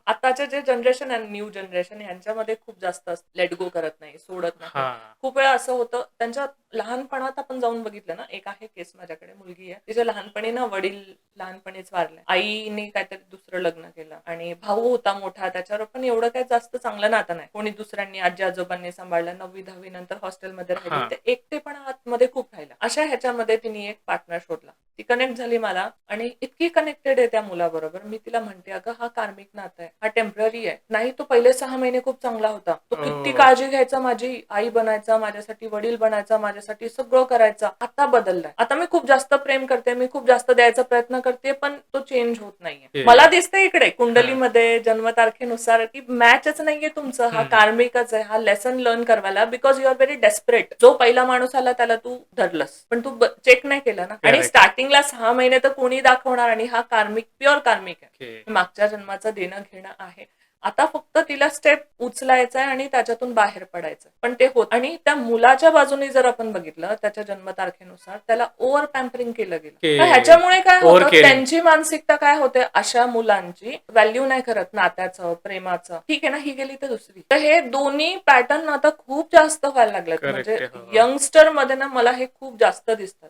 आताचे जे जनरेशन आहे, न्यू जनरेशन, यांच्यामध्ये खूप जास्त लेट गो करत नाही, सोडत नाही. खूप वेळा असं होतं त्यांच्या लहानपणात आपण जाऊन बघितलं ना, एक आहे केस माझ्याकडे, मुलगी आहे, तिच्या लहानपणी ना वडील लहानपणीच वारले, आईने काहीतरी दुसरं लग्न केलं आणि भाऊ होता मोठा, त्याच्यावर पण एवढं काही जास्त चांगलं नातं नाही, कोणी दुसऱ्यांनी आजी आजोबांनी सांभाळलं, 9वी-10वी नंतर हॉस्टेलमध्ये राहिली, ते एकटेपणा आतमध्ये खूप राहिला. अशा ह्याच्यामध्ये तिने एक पार्टनर शोधला, ती कनेक्ट झाली मला आणि इतकी कनेक्टेड आहे त्या मुलाबरोबर. मी तिला म्हणते, अगं हा कार्मिक नातं आहे, हा टेम्पररी आहे. नाही तो पहिले 6 महिने खूप चांगला होता, तो किती काळजी घ्यायचा, माझी आई बनायचा, माझ्यासाठी वडील बनायचा, माझ्यासाठी सगळं करायचा. आता बदललाय, आता मी खूप जास्त प्रेम करते, मी खूप जास्त द्यायचा प्रयत्न करते, पण तो चेंज होत नाहीये. मला दिसते इकडे कुंडलीमध्ये जन्मतारखेनुसार की मॅचच नाहीये तुमचं, हा कार्मिकच आहे, हा लेसन लर्न करवायला, because you are very desperate. जो पहिला माणूस आला त्याला तू धरलंस, पण तू चेक नाही केलं ना. आणि स्टार्टिंगला 6 महिने तर कोणी दाखवणार, आणि हा कार्मिक, प्युअर कार्मिक आहे, मागच्या जन्माचं देणं घेणं आहे. आता फक्त तिला स्टेप उचलायचा आहे आणि त्याच्यातून बाहेर पडायचं, पण ते होत. आणि त्या मुलाच्या बाजूने जर आपण बघितलं, त्याच्या जन्मतारखेनुसार त्याला ओव्हर पॅम्परिंग केलं गेलं, तर ह्याच्यामुळे काय होतं, त्यांची मानसिकता काय होते, अशा मुलांची व्हॅल्यू नाही करत नात्याचं, प्रेमाचं. ठीक आहे ना, ही गेली तर दुसरी. तर हे दोन्ही पॅटर्न आता खूप जास्त व्हायला लागलेत, म्हणजे यंगस्टर मध्ये ना मला हे खूप जास्त दिसतात.